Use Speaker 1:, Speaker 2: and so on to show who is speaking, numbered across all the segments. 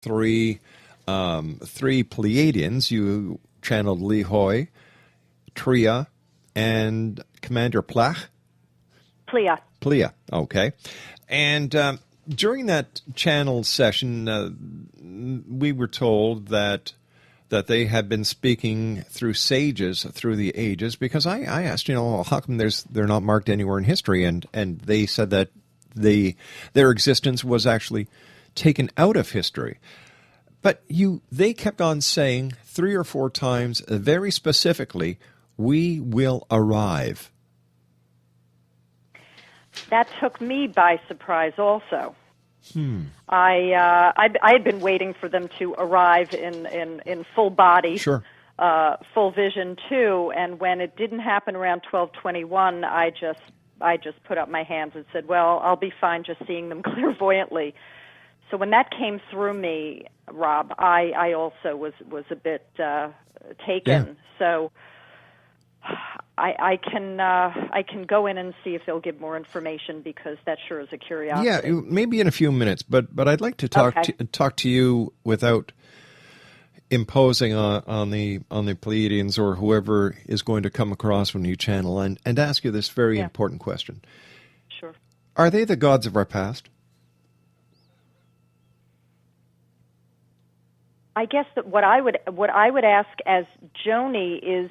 Speaker 1: three Pleiadians. You channeled Lehoy, Tria, and Commander Plach. Plea, okay. And during that channel session, we were told that they had been speaking through sages through the ages, because I asked, how come they're not marked anywhere in history? And they said that their existence was actually taken out of history. But they kept on saying 3 or 4 times, very specifically, "We will arrive."
Speaker 2: That took me by surprise also. I had been waiting for them to arrive in full body,
Speaker 1: sure,
Speaker 2: full vision too. And when it didn't happen around 12:21, I just put up my hands and said, "Well, I'll be fine just seeing them clairvoyantly." So when that came through me, Rob, I also was a bit taken.
Speaker 1: Yeah.
Speaker 2: So I can go in and see if they'll give more information, because that sure is a curiosity.
Speaker 1: Yeah, maybe in a few minutes, but I'd like to talk to you without imposing on the Pleiadians or whoever is going to come across when you channel, and ask you this very important question.
Speaker 2: Sure.
Speaker 1: Are they the gods of our past?
Speaker 2: I guess that what I would ask as Joanie is,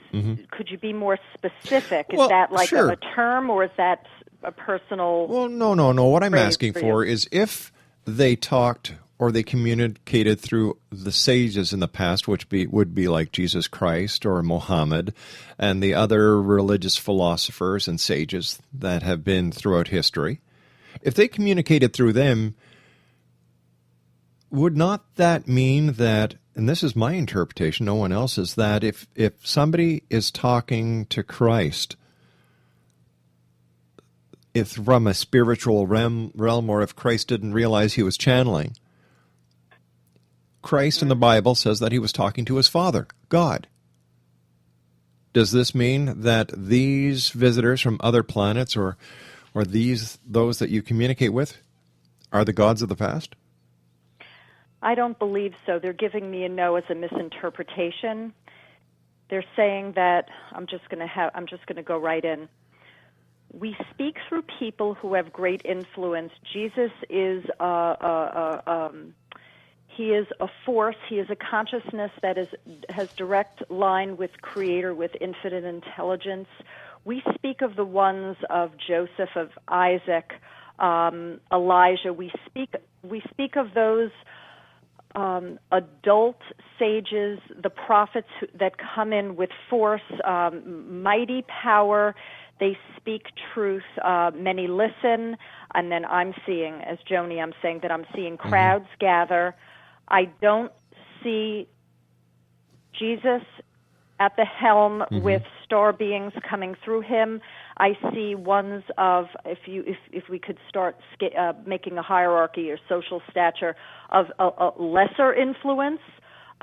Speaker 2: could you be more specific? Is that like
Speaker 1: sure.
Speaker 2: a term, or is that a personal?
Speaker 1: Well, no. What I'm asking for is if they talked or they communicated through the sages in the past, which would be like Jesus Christ or Muhammad and the other religious philosophers and sages that have been throughout history. If they communicated through them, would not that mean that, and this is my interpretation, no one else's, that if somebody is talking to Christ, if from a spiritual realm, or if Christ didn't realize he was channeling, Christ in the Bible says that he was talking to his Father, God. Does this mean that these visitors from other planets or those that you communicate with are the gods of the past?
Speaker 2: I don't believe so. They're giving me a no as a misinterpretation. They're saying that I'm just going to go right in. We speak through people who have great influence. Jesus is he is a force. He is a consciousness that has direct line with Creator, with infinite intelligence. We speak of the ones of Joseph, of Isaac, Elijah. We speak of those adult sages, the prophets that come in with force, mighty power. They speak truth. Many listen. And then I'm seeing, as Joanie, I'm saying that I'm seeing crowds gather. I don't see Jesus at the helm with star beings coming through him. I see ones of, if we could start making a hierarchy or social stature, of a lesser influence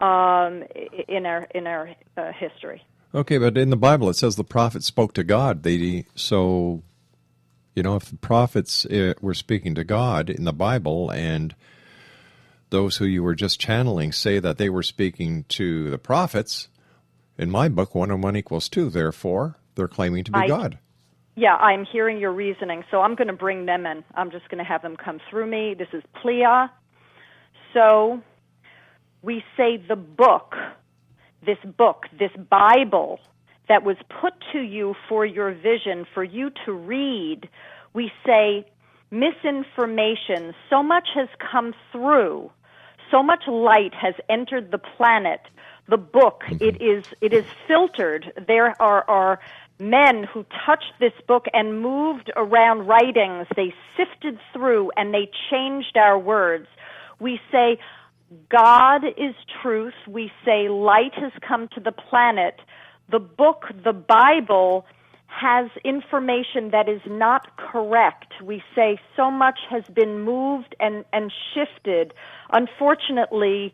Speaker 2: in our history.
Speaker 1: Okay, but in the Bible it says the prophets spoke to God. So, if the prophets were speaking to God in the Bible, and those who you were just channeling say that they were speaking to the prophets, in my book, 1 and 1 equals 2. Therefore, they're claiming to be God.
Speaker 2: Yeah, I'm hearing your reasoning, so I'm going to bring them in. I'm just going to have them come through me. This is Plea. So we say the book, this Bible that was put to you for your vision, for you to read, we say misinformation. So much has come through. So much light has entered the planet. The book, it is filtered. There are men who touched this book and moved around writings. They sifted through and they changed our words. We say God is truth. We say light has come to the planet. The book, the Bible, has information that is not correct. We say so much has been moved and shifted. Unfortunately,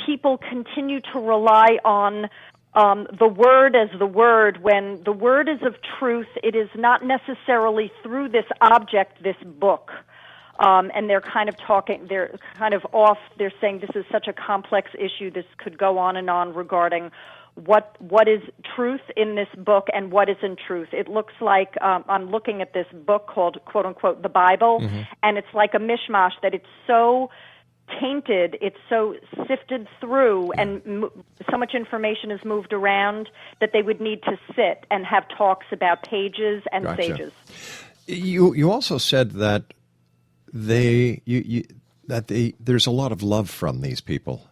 Speaker 2: people continue to rely on the word as the word. When the word is of truth, it is not necessarily through this object, this book. And they're kind of talking, they're kind of off, they're saying this is such a complex issue, this could go on and on regarding what is truth in this book and what isn't truth. It looks like I'm looking at this book called, quote unquote, the Bible, and it's like a mishmash that it's so tainted, it's so sifted through, and so much information is moved around that they would need to sit and have talks about pages and sages.
Speaker 1: You also said that there's a lot of love from these people.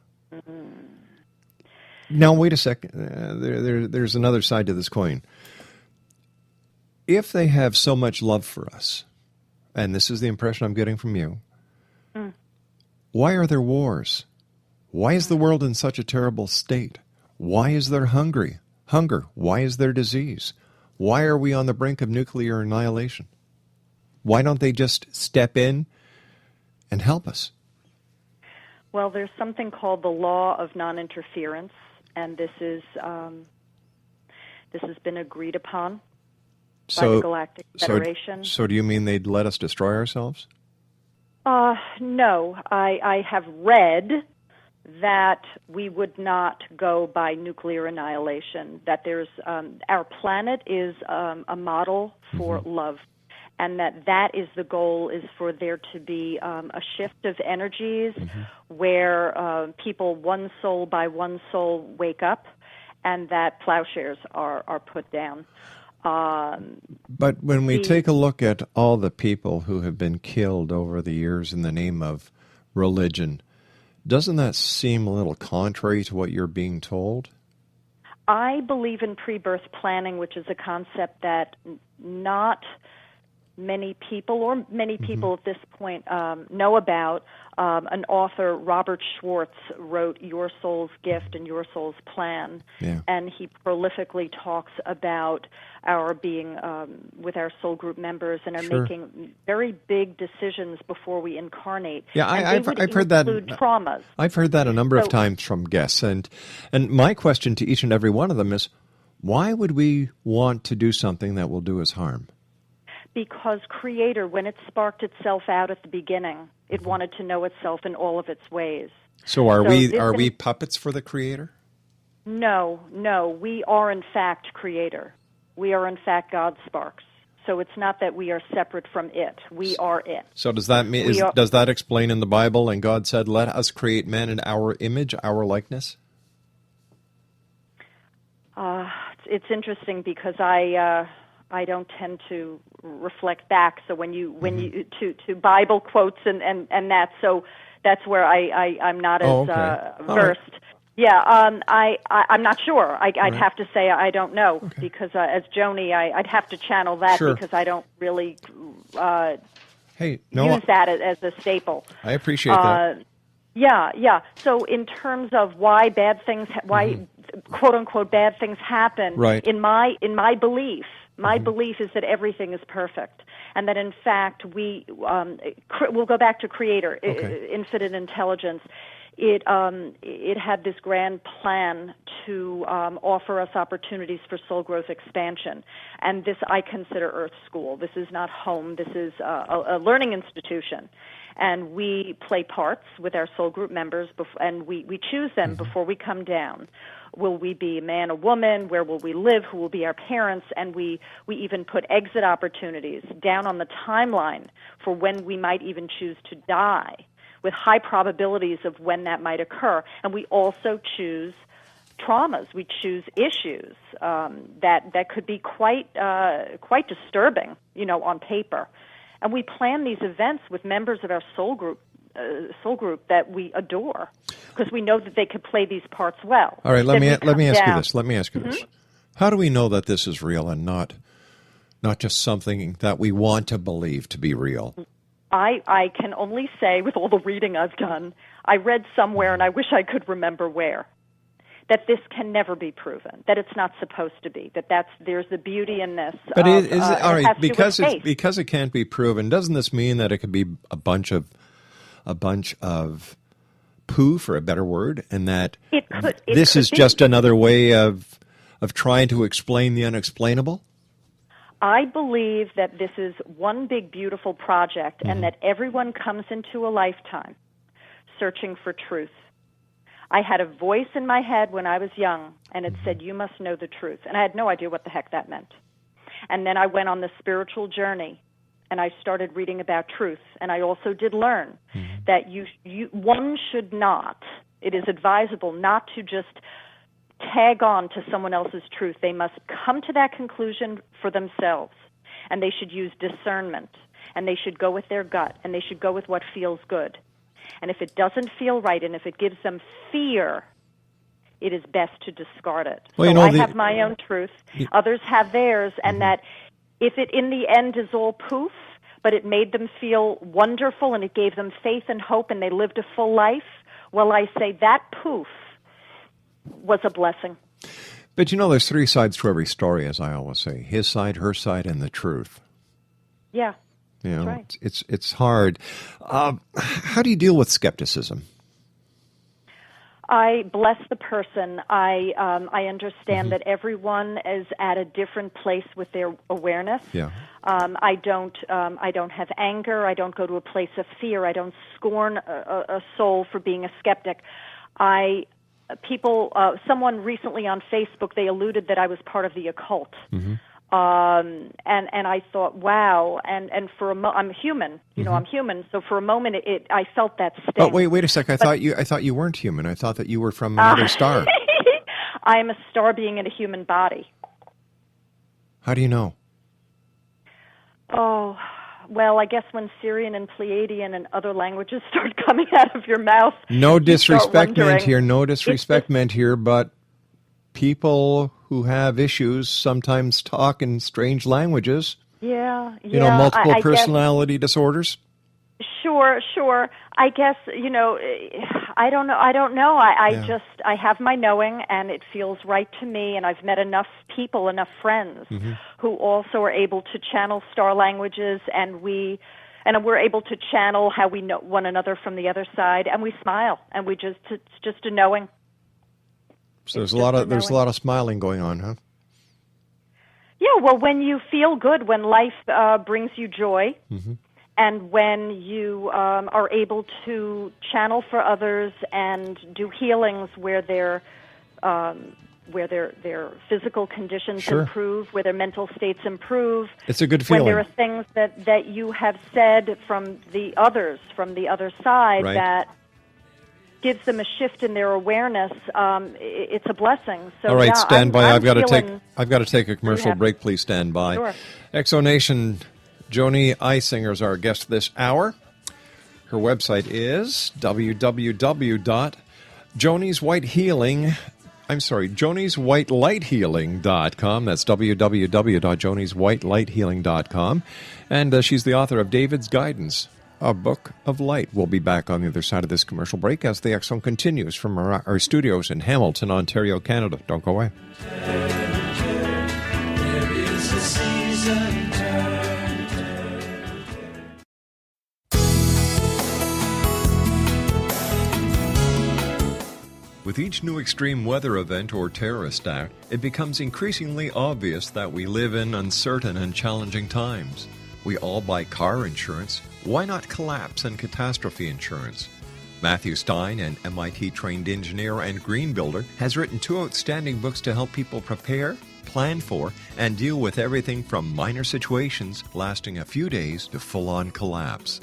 Speaker 1: Now, wait a second. There's another side to this coin. If they have so much love for us, and this is the impression I'm getting from you, why are there wars? Why is the world in such a terrible state? Why is there hunger? Why is there disease? Why are we on the brink of nuclear annihilation? Why don't they just step in and help us?
Speaker 2: Well, there's something called the law of non-interference, and this has been agreed upon by the Galactic Federation.
Speaker 1: So do you mean they'd let us destroy ourselves?
Speaker 2: No. I have read that we would not go by nuclear annihilation, that there's our planet is a model for love, and that is the goal, is for there to be a shift of energies where people, one soul by one soul, wake up, and that plowshares are put down.
Speaker 1: But when we take a look at all the people who have been killed over the years in the name of religion, doesn't that seem a little contrary to what you're being told?
Speaker 2: I believe in pre-birth planning, which is a concept that not many people, or many people at this point, know about. An author, Robert Schwartz, wrote Your Soul's Gift and Your Soul's Plan, and he prolifically talks about our being with our soul group members and are making very big decisions before we incarnate.
Speaker 1: Yeah, I've heard that.
Speaker 2: Traumas.
Speaker 1: I've heard that a number of times from guests, and my question to each and every one of them is, why would we want to do something that will do us harm?
Speaker 2: Because Creator, when it sparked itself out at the beginning, it wanted to know itself in all of its ways.
Speaker 1: So are we puppets for the Creator?
Speaker 2: No. We are in fact Creator. We are in fact God's sparks. So it's not that we are separate from it. We are it.
Speaker 1: So does that mean does that explain in the Bible? And God said, "Let us create man in our image, our likeness."
Speaker 2: It's interesting because I don't tend to reflect back. So when you to Bible quotes and that, so that's where I'm not as versed. Right. Yeah, I'm not sure. I'd have to say I don't know because as Joanie, I'd have to channel that because I don't really use that as a staple.
Speaker 1: I appreciate that.
Speaker 2: Yeah. So in terms of why bad things, quote unquote bad things happen, in my belief. My belief is that everything is perfect, and that in fact we'll go back to Creator, infinite intelligence. It had this grand plan to offer us opportunities for soul growth expansion, and this I consider Earth School. This is not home. This is a learning institution, and we play parts with our soul group members, and we choose them before we come down. Will we be a man, a woman? Where will we live? Who will be our parents? And we even put exit opportunities down on the timeline for when we might even choose to die, with high probabilities of when that might occur. And we also choose traumas. We choose issues that could be quite disturbing, on paper. And we plan these events with members of our soul group that we adore, because we know that they could play these parts well.
Speaker 1: All right, let me ask you this. How do we know that this is real and not just something that we want to believe to be real?
Speaker 2: I can only say, with all the reading I've done, I read somewhere, and I wish I could remember where, that this can never be proven, that it's not supposed to be, there's the beauty in this.
Speaker 1: But because it can't be proven, doesn't this mean that it could be a bunch of poo, for a better word, and that this is just another way of trying to explain the unexplainable?
Speaker 2: I believe that this is one big, beautiful project, and that everyone comes into a lifetime searching for truth. I had a voice in my head when I was young, and it said, you must know the truth. And I had no idea what the heck that meant. And then I went on the spiritual journey, and I started reading about truth. And I also did learn that one should not, it is advisable not to just tag on to someone else's truth. They must come to that conclusion for themselves, and they should use discernment, and they should go with their gut, and they should go with what feels good. And if it doesn't feel right, and if it gives them fear, it is best to discard it.
Speaker 1: Well,
Speaker 2: so I have my own truth. Others have theirs, and that if it in the end is all poof, but it made them feel wonderful and it gave them faith and hope and they lived a full life, well, I say that poof was a blessing.
Speaker 1: But there's three sides to every story, as I always say. His side, her side, and the truth.
Speaker 2: Yeah.
Speaker 1: That's
Speaker 2: right.
Speaker 1: It's hard. How do you deal with skepticism?
Speaker 2: I bless the person. I understand that everyone is at a different place with their awareness.
Speaker 1: Yeah.
Speaker 2: I don't have anger. I don't go to a place of fear. I don't scorn a soul for being a skeptic. Someone recently on Facebook, they alluded that I was part of the occult. And I thought, wow. And for I'm human, I'm human. So for a moment, I felt that sting.
Speaker 1: Oh, wait a sec. I thought you weren't human. I thought that you were from another star.
Speaker 2: I am a star being in a human body.
Speaker 1: How do you know?
Speaker 2: Oh, well, I guess when Syrian and Pleiadian and other languages start coming out of your mouth.
Speaker 1: No disrespect meant here. No disrespect meant here, but people who have issues sometimes talk in strange languages.
Speaker 2: Yeah.
Speaker 1: Multiple personality disorders.
Speaker 2: Sure. I guess, I don't know. I have my knowing, and it feels right to me, and I've met enough people, enough friends who also are able to channel star languages, and we're able to channel how we know one another from the other side, and we smile, and it's just a knowing.
Speaker 1: So there's a lot of smiling going on, huh?
Speaker 2: Yeah, well, when you feel good, when life brings you joy, and when you are able to channel for others and do healings where their physical conditions improve, where their mental states improve.
Speaker 1: It's a good feeling.
Speaker 2: When there are things that you have said from the other side that gives them a shift in their awareness, it's a blessing. So,
Speaker 1: all right, stand by. I've got to take a commercial break. Please stand by.
Speaker 2: Sure.
Speaker 1: Exonation, Joanie Eisinger is our guest this hour. Her website is jonieswhitelighealing.com. That's www.jonieswhitelighealing.com. And she's the author of David's Guidance, a Book of Light. We'll be back on the other side of this commercial break as the X-Zone continues from our studios in Hamilton, Ontario, Canada. Don't go away.
Speaker 3: There is a season.
Speaker 1: With each new extreme weather event or terrorist act, it becomes increasingly obvious that we live in uncertain and challenging times. We all buy car insurance. Why not collapse and catastrophe insurance? Matthew Stein, an MIT-trained engineer and green builder, has written 2 outstanding books to help people prepare, plan for, and deal with everything from minor situations lasting a few days to full-on collapse.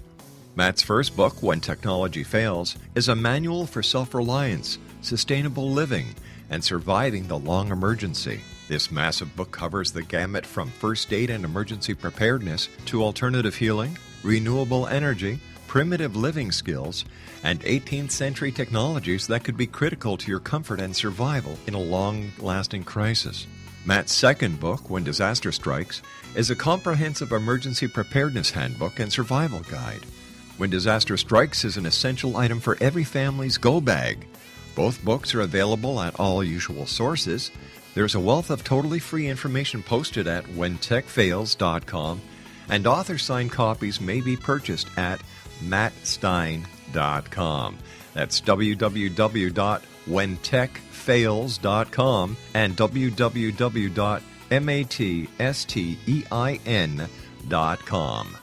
Speaker 1: Matt's first book, When Technology Fails, is a manual for self-reliance, sustainable living, and surviving the long emergency. This massive book covers the gamut from first aid and emergency preparedness to alternative healing, renewable energy, primitive living skills, and 18th century technologies that could be critical to your comfort and survival in a long-lasting crisis. Matt's second book, When Disaster Strikes, is a comprehensive emergency preparedness handbook and survival guide. When Disaster Strikes is an essential item for every family's go bag. Both books are available at all usual sources. There's a wealth of totally free information posted at whentechfails.com, and author-signed copies may be purchased at mattstein.com. That's www.whentechfails.com and www.msteinfo.com. MATSTEIN.com.